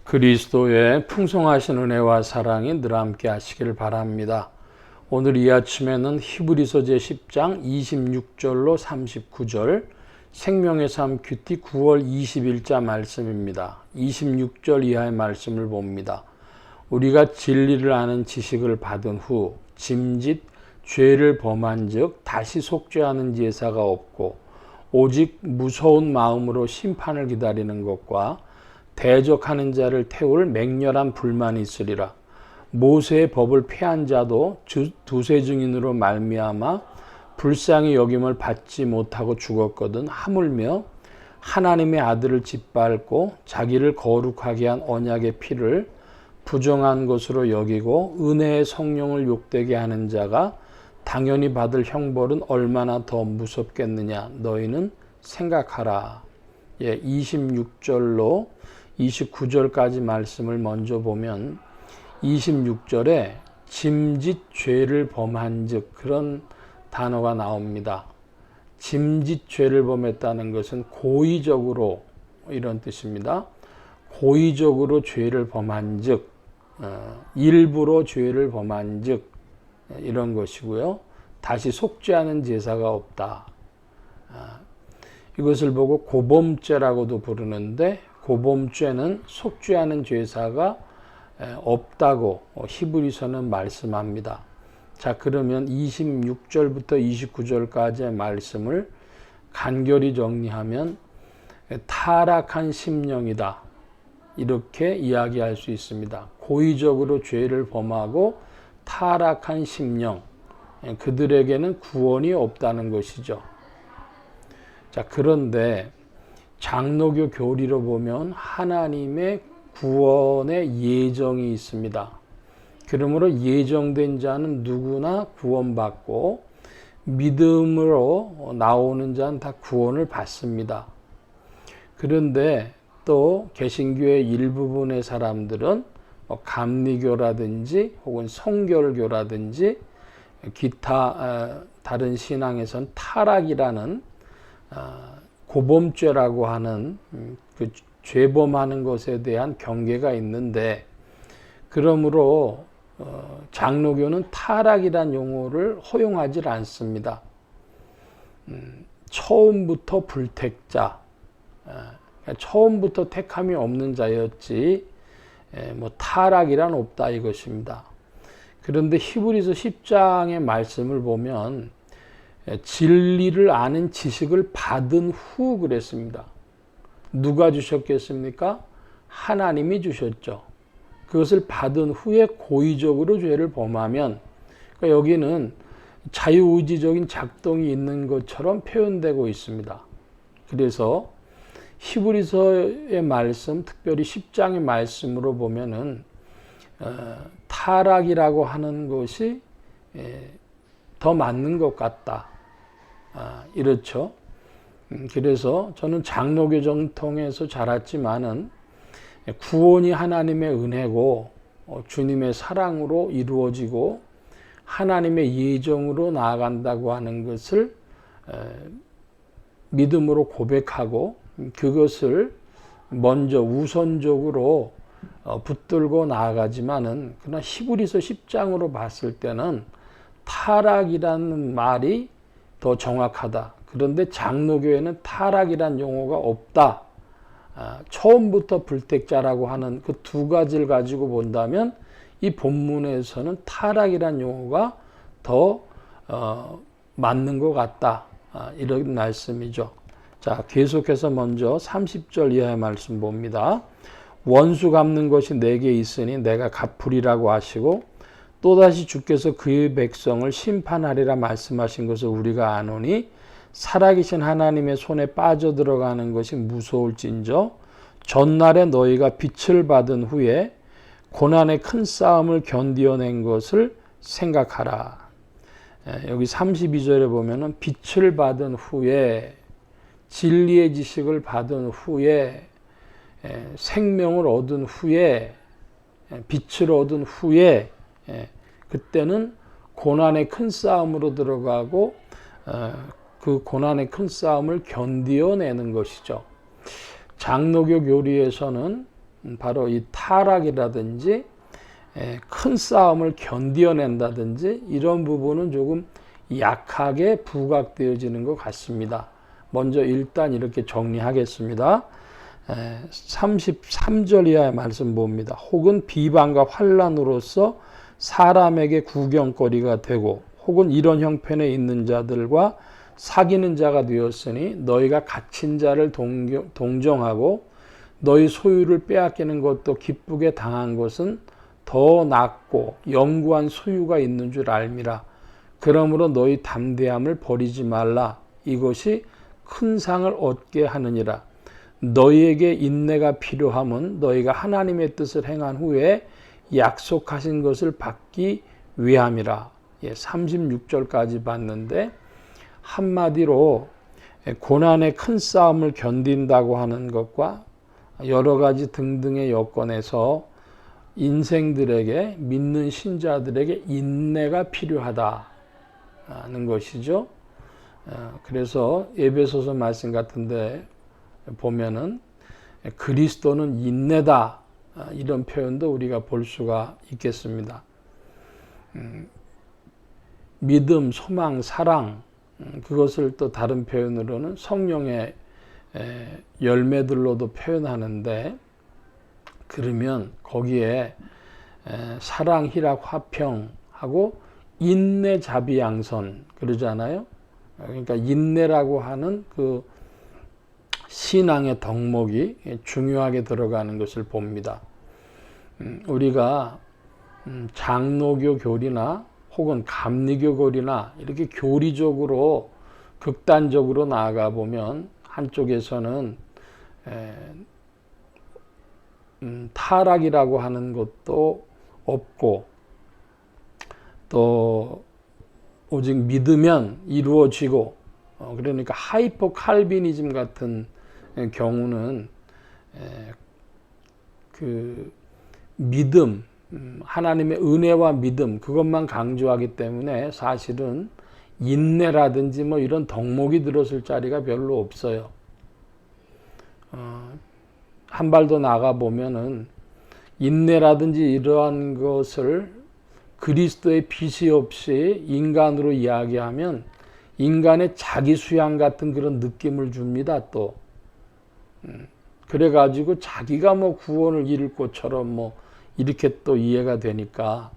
그리스도의 풍성하신 은혜와 사랑이 늘 함께 하시길 바랍니다. 오늘 이 아침에는 히브리서 제10장 26절로 39절 생명의 삶 큐티 9월 20일자 말씀입니다. 26절 이하의 말씀을 봅니다. 우리가 진리를 아는 지식을 받은 후 짐짓 죄를 범한 즉 다시 속죄하는 제사가 없고 오직 무서운 마음으로 심판을 기다리는 것과 대적하는 자를 태울 맹렬한 불만이 있으리라. 모세의 법을 폐한 자도 두세 증인으로 말미암아 불쌍히 여김을 받지 못하고 죽었거든. 하물며 하나님의 아들을 짓밟고 자기를 거룩하게 한 언약의 피를 부정한 것으로 여기고 은혜의 성령을 욕되게 하는 자가 당연히 받을 형벌은 얼마나 더 무섭겠느냐. 너희는 생각하라. 26절로 29절까지 말씀을 먼저 보면 26절에 짐짓 죄를 범한 즉 그런 단어가 나옵니다. 짐짓 죄를 범했다는 것은 고의적으로 이런 뜻입니다. 고의적으로 죄를 범한 즉 일부러 죄를 범한 즉 이런 것이고요. 다시 속죄하는 제사가 없다. 이것을 보고 고범죄라고도 부르는데 고범죄는 속죄하는 제사가 없다고 히브리서는 말씀합니다. 자, 그러면 26절부터 29절까지의 말씀을 간결히 정리하면 타락한 심령이다. 이렇게 이야기할 수 있습니다. 고의적으로 죄를 범하고 타락한 심령, 그들에게는 구원이 없다는 것이죠. 자, 그런데 장로교 교리로 보면 하나님의 구원의 예정이 있습니다. 그러므로 예정된 자는 누구나 구원받고 믿음으로 나오는 자는 다 구원을 받습니다. 그런데 또 개신교의 일부분의 사람들은 감리교라든지 혹은 성결교라든지 기타 다른 신앙에선 타락이라는 고범죄라고 하는 그 죄범하는 것에 대한 경계가 있는데 그러므로 장로교는 타락이란 용어를 허용하지 않습니다. 처음부터 불택자, 처음부터 택함이 없는 자였지 뭐 타락이란 없다 이것입니다. 그런데 히브리서 10장의 말씀을 보면 진리를 아는 지식을 받은 후 그랬습니다. 누가 주셨겠습니까? 하나님이 주셨죠. 그것을 받은 후에 고의적으로 죄를 범하면 그러니까 여기는 자유의지적인 작동이 있는 것처럼 표현되고 있습니다. 그래서 히브리서의 말씀, 특별히 10장의 말씀으로 보면은 타락이라고 하는 것이 더 맞는 것 같다. 이렇죠. 그래서 저는 장로교 정통에서 자랐지만은 구원이 하나님의 은혜고 주님의 사랑으로 이루어지고 하나님의 예정으로 나아간다고 하는 것을 믿음으로 고백하고 그것을 먼저 우선적으로 붙들고 나아가지만은 그러나 히브리서 10장으로 봤을 때는 타락이라는 말이 더 정확하다. 그런데 장로교에는 타락이란 용어가 없다. 처음부터 불택자라고 하는 그 두 가지를 가지고 본다면 이 본문에서는 타락이란 용어가 더 맞는 것 같다. 이런 말씀이죠. 자, 계속해서 먼저 30절 이하의 말씀 봅니다. 원수 갚는 것이 내게 있으니 내가 갚으리라고 하시고 또다시 주께서 그의 백성을 심판하리라 말씀하신 것을 우리가 아노니 살아계신 하나님의 손에 빠져들어가는 것이 무서울진저 전날에 너희가 빛을 받은 후에 고난의 큰 싸움을 견디어낸 것을 생각하라. 여기 32절에 보면은 빛을 받은 후에 진리의 지식을 받은 후에 생명을 얻은 후에 빛을 얻은 후에 그때는 고난의 큰 싸움으로 들어가고 그 고난의 큰 싸움을 견디어내는 것이죠. 장로교 교리에서는 바로 이 타락이라든지 큰 싸움을 견뎌낸다든지 이런 부분은 조금 약하게 부각되어지는 것 같습니다. 먼저 일단 이렇게 정리하겠습니다. 33절 이하의 말씀 봅니다. 혹은 비방과 환난으로서 사람에게 구경거리가 되고 혹은 이런 형편에 있는 자들과 사귀는 자가 되었으니 너희가 갇힌 자를 동정하고 너희 소유를 빼앗기는 것도 기쁘게 당한 것은 더 낫고 영구한 소유가 있는 줄 알미라. 그러므로 너희 담대함을 버리지 말라. 이것이 큰 상을 얻게 하느니라. 너희에게 인내가 필요함은 너희가 하나님의 뜻을 행한 후에 약속하신 것을 받기 위함이라. 36절까지 봤는데 한마디로 고난의 큰 싸움을 견딘다고 하는 것과 여러 가지 등등의 여건에서 인생들에게, 믿는 신자들에게 인내가 필요하다는 것이죠. 그래서 에베소서 말씀 같은데 보면은 그리스도는 인내다, 이런 표현도 우리가 볼 수가 있겠습니다. 믿음, 소망, 사랑, 그것을 또 다른 표현으로는 성령의 열매들로도 표현하는데, 그러면 거기에 사랑, 희락, 화평하고 인내, 자비, 양선 그러잖아요. 그러니까 인내라고 하는 그 신앙의 덕목이 중요하게 들어가는 것을 봅니다. 우리가 장로교 교리나 혹은 감리교 교리나 이렇게 교리적으로 극단적으로 나아가 보면 한쪽에서는 타락이라고 하는 것도 없고 또 오직 믿으면 이루어지고, 그러니까 하이퍼 칼비니즘 같은 경우는 그 믿음, 하나님의 은혜와 믿음 그것만 강조하기 때문에 사실은 인내라든지 뭐 이런 덕목이 들었을 자리가 별로 없어요. 한 발 더 나가 보면은 인내라든지 이러한 것을 그리스도의 빛이 없이 인간으로 이야기하면 인간의 자기 수양 같은 그런 느낌을 줍니다. 또 그래가지고 자기가 뭐 구원을 이룰 것처럼 뭐 이렇게 또 이해가 되니까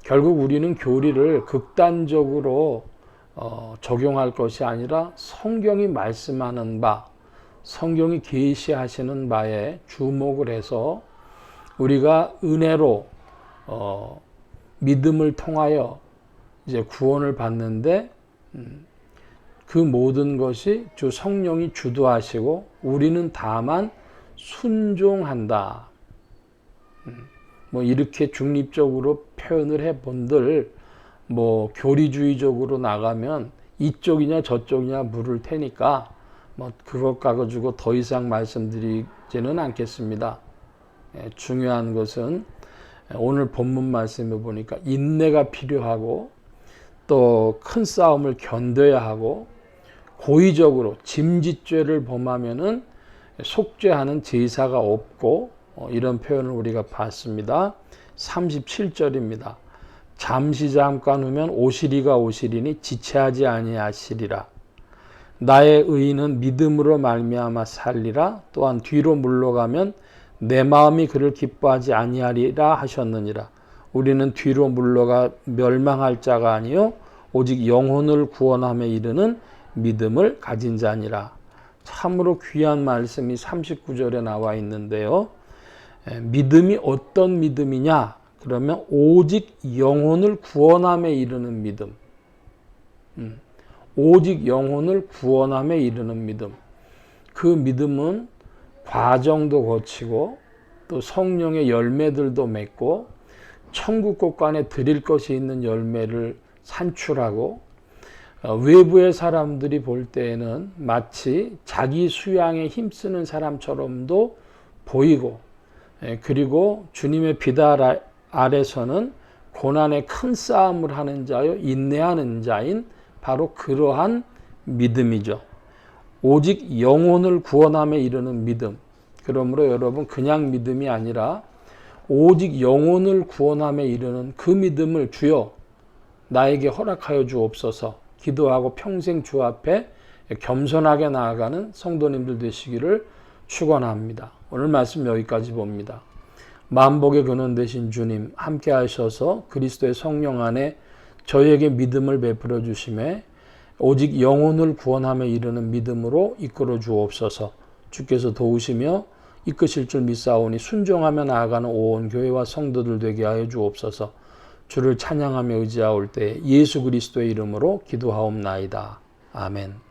결국 우리는 교리를 극단적으로 적용할 것이 아니라 성경이 말씀하는 바, 성경이 계시하시는 바에 주목을 해서 우리가 은혜로 믿음을 통하여 이제 구원을 받는데, 그 모든 것이 주 성령이 주도하시고 우리는 다만 순종한다. 뭐 이렇게 중립적으로 표현을 해본들 뭐 교리주의적으로 나가면 이쪽이냐 저쪽이냐 물을 테니까 뭐 그것 가지고 더 이상 말씀드리지는 않겠습니다. 중요한 것은 오늘 본문 말씀에 보니까 인내가 필요하고 또 큰 싸움을 견뎌야 하고 고의적으로 짐짓죄를 범하면은 속죄하는 제사가 없고, 이런 표현을 우리가 봤습니다. 37절입니다. 잠깐 후면 오시리가 오시리니 지체하지 아니하시리라. 나의 의인은 믿음으로 말미암아 살리라. 또한 뒤로 물러가면 내 마음이 그를 기뻐하지 아니하리라 하셨느니라. 우리는 뒤로 물러가 멸망할 자가 아니요 오직 영혼을 구원함에 이르는 믿음을 가진 자니라. 참으로 귀한 말씀이 39절에 나와 있는데요. 믿음이 어떤 믿음이냐? 그러면 오직 영혼을 구원함에 이르는 믿음. 오직 영혼을 구원함에 이르는 믿음. 그 믿음은 과정도 거치고 또 성령의 열매들도 맺고 천국 곳간에 드릴 것이 있는 열매를 산출하고, 외부의 사람들이 볼 때에는 마치 자기 수양에 힘쓰는 사람처럼도 보이고, 그리고 주님의 비달 아래서는 고난의 큰 싸움을 하는 자요 인내하는 자인 바로 그러한 믿음이죠. 오직 영혼을 구원함에 이르는 믿음. 그러므로 여러분 그냥 믿음이 아니라 오직 영혼을 구원함에 이르는 그 믿음을 주여 나에게 허락하여 주옵소서 기도하고 평생 주 앞에 겸손하게 나아가는 성도님들 되시기를 축원합니다. 오늘 말씀 여기까지 봅니다. 만복의 근원 되신 주님 함께 하셔서 그리스도의 성령 안에 저에게 믿음을 베풀어 주심에 오직 영혼을 구원함에 이르는 믿음으로 이끌어 주옵소서. 주께서 도우시며 이끄실 줄 믿사오니 순종하며 나아가는 온 교회와 성도들 되게 하여 주옵소서. 주를 찬양하며 의지하올 때 예수 그리스도의 이름으로 기도하옵나이다. 아멘.